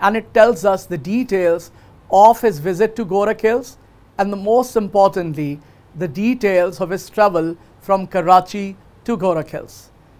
and it tells us the details of his visit to Gorakh Hills and the most importantly the details of his travel from Karachi to Gorakh Hills।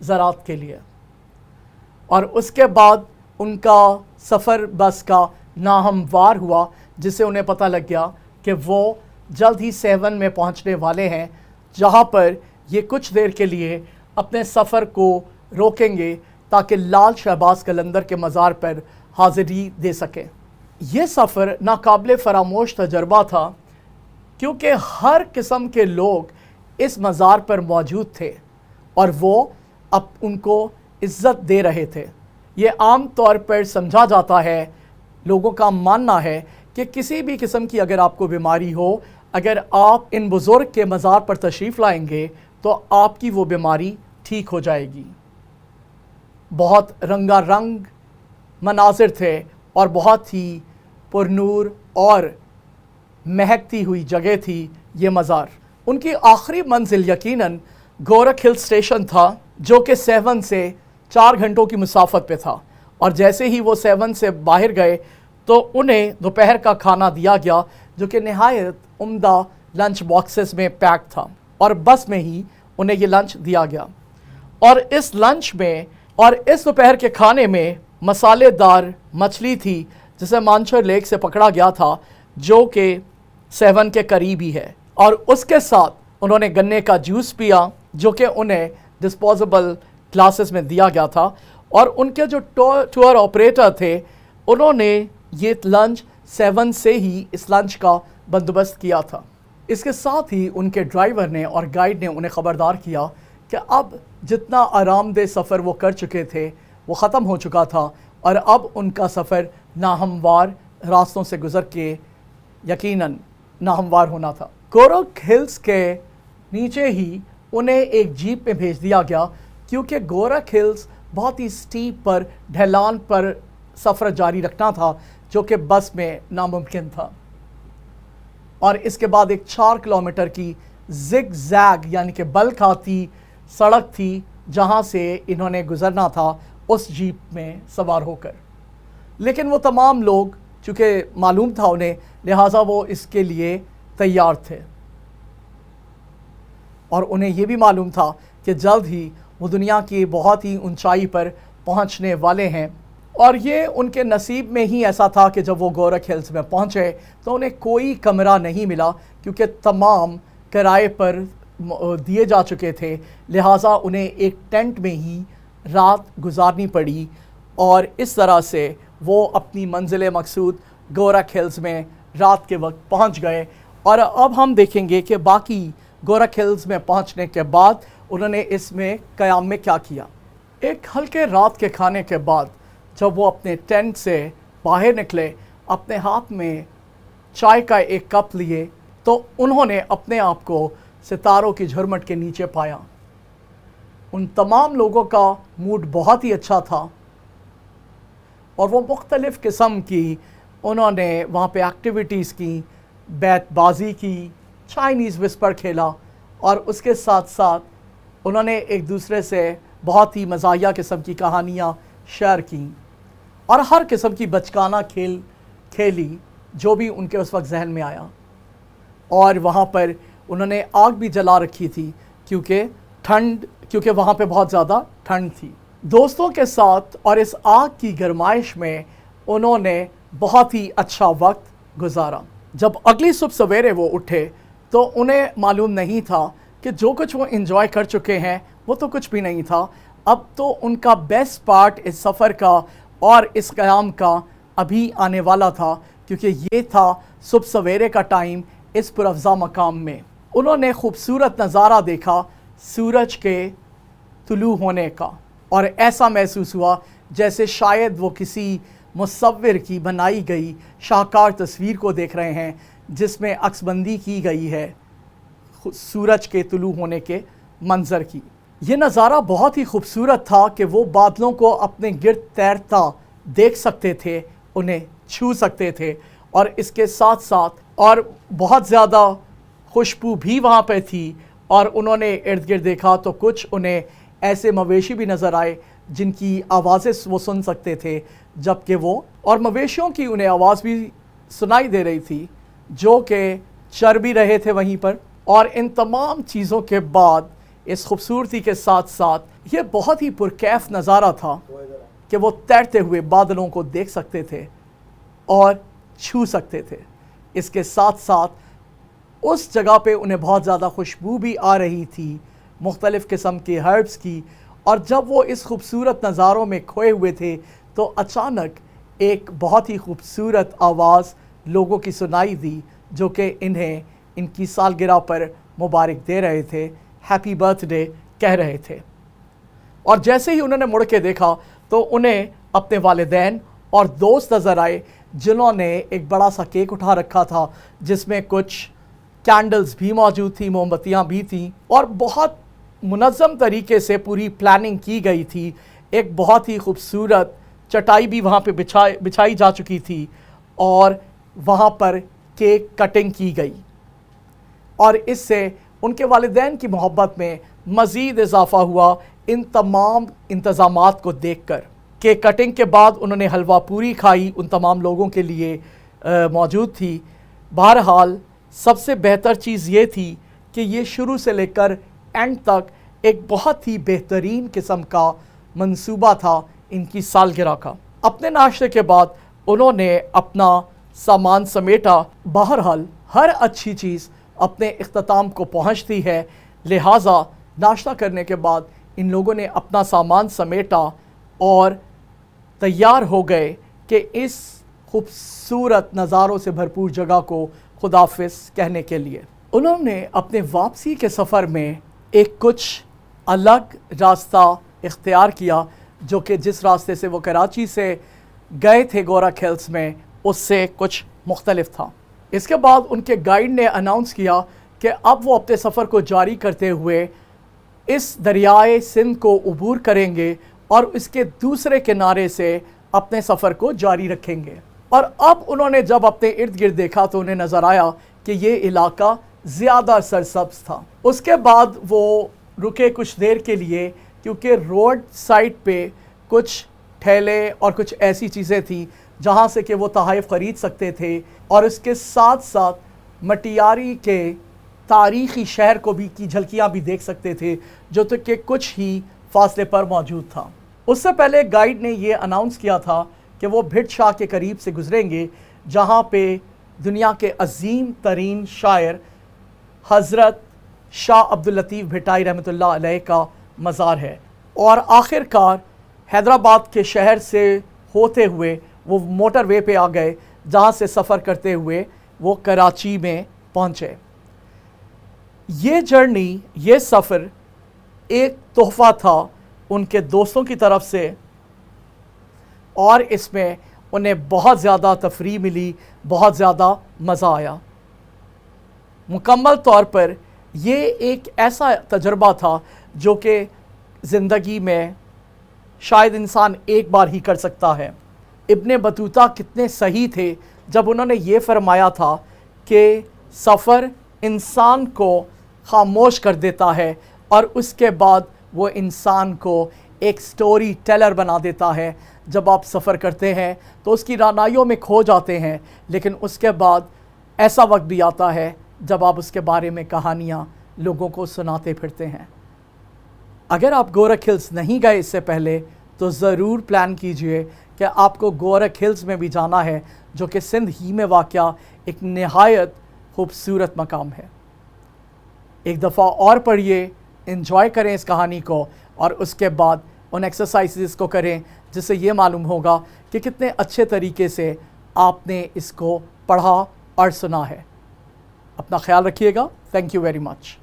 زراعت کے لیے، اور اس کے بعد ان کا سفر بس کا ناہموار ہوا، جس سے انہیں پتہ لگ گیا کہ وہ جلد ہی سیون میں پہنچنے والے ہیں، جہاں پر یہ کچھ دیر کے لیے اپنے سفر کو روکیں گے تاکہ لال شہباز قلندر کے مزار پر حاضری دے سکیں۔ یہ سفر ناقابل فراموش تجربہ تھا، کیونکہ ہر قسم کے لوگ اس مزار پر موجود تھے اور وہ اب ان کو عزت دے رہے تھے۔ یہ عام طور پر سمجھا جاتا ہے، لوگوں کا ماننا ہے کہ کسی بھی قسم کی اگر آپ کو بیماری ہو، اگر آپ ان بزرگ کے مزار پر تشریف لائیں گے تو آپ کی وہ بیماری ٹھیک ہو جائے گی۔ بہت رنگا رنگ مناظر تھے اور بہت ہی پرنور اور مہکتی ہوئی جگہ تھی یہ مزار۔ ان کی آخری منزل یقیناً گورکھ ہل اسٹیشن تھا، جو کہ سیون سے 4 گھنٹوں کی مسافت پہ تھا، اور جیسے ہی وہ سیون سے باہر گئے تو انہیں دوپہر کا کھانا دیا گیا، جو کہ نہایت عمدہ لنچ باکسز میں پیک تھا، اور بس میں ہی انہیں یہ لنچ دیا گیا۔ اور اس لنچ میں اور اس دوپہر کے کھانے میں مسالے دار مچھلی تھی، جسے مانچر لیک سے پکڑا گیا تھا، جو کہ سیون کے قریب ہی ہے، اور اس کے ساتھ انہوں نے گنے کا جوس پیا، جو کہ انہیں ڈسپوزیبل گلاسز میں دیا گیا تھا، اور ان کے جو ٹور آپریٹر تھے انہوں نے یہ لنچ سیون سے ہی اس لنچ کا بندوبست کیا تھا۔ اس کے ساتھ ہی ان کے ڈرائیور نے اور گائیڈ نے انہیں خبردار کیا کہ اب جتنا آرام دہ سفر وہ کر چکے تھے وہ ختم ہو چکا تھا، اور اب ان کا سفر ناہموار راستوں سے گزر کے یقیناً ناہموار ہونا تھا۔ گورکھ ہلز کے نیچے ہی انہیں ایک جیپ میں بھیج دیا گیا، کیونکہ گورکھ ہلز بہت ہی سٹیپ پر ڈھلان پر سفر جاری رکھنا تھا، جو کہ بس میں ناممکن تھا، اور اس کے بعد ایک 4 کلومیٹر کی زگ زیگ یعنی کہ بل کھاتی سڑک تھی، جہاں سے انہوں نے گزرنا تھا اس جیپ میں سوار ہو کر۔ لیکن وہ تمام لوگ چونکہ معلوم تھا انہیں، لہٰذا وہ اس کے لیے تیار تھے، اور انہیں یہ بھی معلوم تھا کہ جلد ہی وہ دنیا کی بہت ہی اونچائی پر پہنچنے والے ہیں، اور یہ ان کے نصیب میں ہی ایسا تھا کہ جب وہ گورکھ ہلز میں پہنچے تو انہیں کوئی کمرہ نہیں ملا، کیونکہ تمام کرائے پر دیے جا چکے تھے، لہٰذا انہیں ایک ٹینٹ میں ہی رات گزارنی پڑی، اور اس طرح سے وہ اپنی منزل مقصود گورکھ ہلز میں رات کے وقت پہنچ گئے۔ اور اب ہم دیکھیں گے کہ باقی گورکھ ہلز میں پہنچنے کے بعد انہوں نے اس میں قیام میں کیا کیا۔ ایک ہلکے رات کے کھانے کے بعد جب وہ اپنے ٹینٹ سے باہر نکلے، اپنے ہاتھ میں چائے کا ایک کپ لیے، تو انہوں نے اپنے آپ کو ستاروں کی جھرمٹ کے نیچے پایا۔ ان تمام لوگوں کا موڈ بہت ہی اچھا تھا، اور وہ مختلف قسم کی انہوں نے وہاں پہ ایکٹیویٹیز کی، بیت بازی کی، چائنیز وسپر کھیلا، اور اس کے ساتھ ساتھ انہوں نے ایک دوسرے سے بہت ہی مزاحیہ قسم کی کہانیاں شیئر کیں، اور ہر قسم کی بچکانہ کھیل کھیلی جو بھی ان کے اس وقت ذہن میں آیا۔ اور وہاں پر انہوں نے آگ بھی جلا رکھی تھی، کیونکہ وہاں پہ بہت زیادہ ٹھنڈ تھی۔ دوستوں کے ساتھ اور اس آگ کی گرمائش میں انہوں نے بہت ہی اچھا وقت گزارا۔ جب اگلی صبح سویرے وہ اٹھے تو انہیں معلوم نہیں تھا کہ جو کچھ وہ انجوائے کر چکے ہیں وہ تو کچھ بھی نہیں تھا، اب تو ان کا بیسٹ پارٹ اس سفر کا اور اس قیام کا ابھی آنے والا تھا، کیونکہ یہ تھا صبح سویرے کا ٹائم اس پرافضا مقام میں۔ انہوں نے خوبصورت نظارہ دیکھا سورج کے طلوع ہونے کا، اور ایسا محسوس ہوا جیسے شاید وہ کسی مصور کی بنائی گئی شاہکار تصویر کو دیکھ رہے ہیں، جس میں عکس بندی کی گئی ہے سورج کے طلوع ہونے کے منظر کی۔ یہ نظارہ بہت ہی خوبصورت تھا کہ وہ بادلوں کو اپنے گرد تیرتا دیکھ سکتے تھے، انہیں چھو سکتے تھے، اور اس کے ساتھ ساتھ اور بہت زیادہ خوشبو بھی وہاں پہ تھی، اور انہوں نے ارد گرد دیکھا تو کچھ انہیں ایسے مویشی بھی نظر آئے جن کی آوازیں وہ سن سکتے تھے، جبکہ وہ اور مویشیوں کی انہیں آواز بھی سنائی دے رہی تھی جو کہ چر بھی رہے تھے وہیں پر۔ اور ان تمام چیزوں کے بعد اس خوبصورتی کے ساتھ ساتھ یہ بہت ہی پرکیف نظارہ تھا کہ وہ تیرتے ہوئے بادلوں کو دیکھ سکتے تھے اور چھو سکتے تھے۔ اس کے ساتھ ساتھ اس جگہ پہ انہیں بہت زیادہ خوشبو بھی آ رہی تھی مختلف قسم کے ہربس کی، اور جب وہ اس خوبصورت نظاروں میں کھوئے ہوئے تھے تو اچانک ایک بہت ہی خوبصورت آواز لوگوں کی سنائی دی جو کہ انہیں ان کی سالگرہ پر مبارک دے رہے تھے، ہیپی برتھ ڈے کہہ رہے تھے۔ اور جیسے ہی انہوں نے مڑ کے دیکھا تو انہیں اپنے والدین اور دوست نظر آئے جنہوں نے ایک بڑا سا کیک اٹھا رکھا تھا جس میں کچھ کینڈلز بھی موجود تھیں، موم بتیاں بھی تھیں، اور بہت منظم طریقے سے پوری پلاننگ کی گئی تھی۔ ایک بہت ہی خوبصورت چٹائی بھی وہاں پہ بچھائی جا چکی تھی اور وہاں پر کیک کٹنگ کی گئی، اور اس سے ان کے والدین کی محبت میں مزید اضافہ ہوا ان تمام انتظامات کو دیکھ کر۔ کیک کٹنگ کے بعد انہوں نے حلوہ پوری کھائی، ان تمام لوگوں کے لیے موجود تھی۔ بہرحال سب سے بہتر چیز یہ تھی کہ یہ شروع سے لے کر اینڈ تک ایک بہت ہی بہترین قسم کا منصوبہ تھا ان کی سالگرہ کا۔ اپنے ناشتے کے بعد انہوں نے اپنا سامان سمیٹا۔ بہرحال ہر اچھی چیز اپنے اختتام کو پہنچتی ہے، لہٰذا ناشتہ کرنے کے بعد ان لوگوں نے اپنا سامان سمیٹا اور تیار ہو گئے کہ اس خوبصورت نظاروں سے بھرپور جگہ کو خداحافظ کہنے کے لیے۔ انہوں نے اپنے واپسی کے سفر میں ایک کچھ الگ راستہ اختیار کیا جو کہ جس راستے سے وہ کراچی سے گئے تھے گورک ہلز میں اس سے کچھ مختلف تھا۔ اس کے بعد ان کے گائیڈ نے اناؤنس کیا کہ اب وہ اپنے سفر کو جاری کرتے ہوئے اس دریائے سندھ کو عبور کریں گے اور اس کے دوسرے کنارے سے اپنے سفر کو جاری رکھیں گے۔ اور اب انہوں نے جب اپنے ارد گرد دیکھا تو انہیں نظر آیا کہ یہ علاقہ زیادہ سرسبز تھا۔ اس کے بعد وہ رکے کچھ دیر کے لیے کیونکہ روڈ سائڈ پہ کچھ ٹھیلے اور کچھ ایسی چیزیں تھیں جہاں سے کہ وہ تحائف خرید سکتے تھے، اور اس کے ساتھ ساتھ مٹیاری کے تاریخی شہر کو بھی کی جھلکیاں بھی دیکھ سکتے تھے جو تو کہ کچھ ہی فاصلے پر موجود تھا۔ اس سے پہلے گائیڈ نے یہ اناؤنس کیا تھا کہ وہ بھٹ شاہ کے قریب سے گزریں گے جہاں پہ دنیا کے عظیم ترین شاعر حضرت شاہ عبداللطیف بھٹائی رحمۃ اللہ علیہ کا مزار ہے، اور آخر کار حیدرآباد کے شہر سے ہوتے ہوئے وہ موٹر وے پہ آ گئے جہاں سے سفر کرتے ہوئے وہ کراچی میں پہنچے۔ یہ جرنی، یہ سفر ایک تحفہ تھا ان کے دوستوں کی طرف سے، اور اس میں انہیں بہت زیادہ تفریح ملی، بہت زیادہ مزہ آیا۔ مکمل طور پر یہ ایک ایسا تجربہ تھا جو کہ زندگی میں شاید انسان ایک بار ہی کر سکتا ہے۔ ابن بطوطہ کتنے صحیح تھے جب انہوں نے یہ فرمایا تھا کہ سفر انسان کو خاموش کر دیتا ہے اور اس کے بعد وہ انسان کو ایک سٹوری ٹیلر بنا دیتا ہے۔ جب آپ سفر کرتے ہیں تو اس کی رعنائیوں میں کھو جاتے ہیں، لیکن اس کے بعد ایسا وقت بھی آتا ہے جب آپ اس کے بارے میں کہانیاں لوگوں کو سناتے پھرتے ہیں۔ اگر آپ گورک ہلز نہیں گئے اس سے پہلے تو ضرور پلان کیجئے کہ آپ کو گورک ہلز میں بھی جانا ہے جو کہ سندھ ہی میں واقع ایک نہایت خوبصورت مقام ہے۔ ایک دفعہ اور پڑھیے، انجوائے کریں اس کہانی کو، اور اس کے بعد ان ایکسرسائزز کو کریں جس سے یہ معلوم ہوگا کہ کتنے اچھے طریقے سے آپ نے اس کو پڑھا اور سنا ہے۔ اپنا خیال رکھیے گا۔ Thank you very much.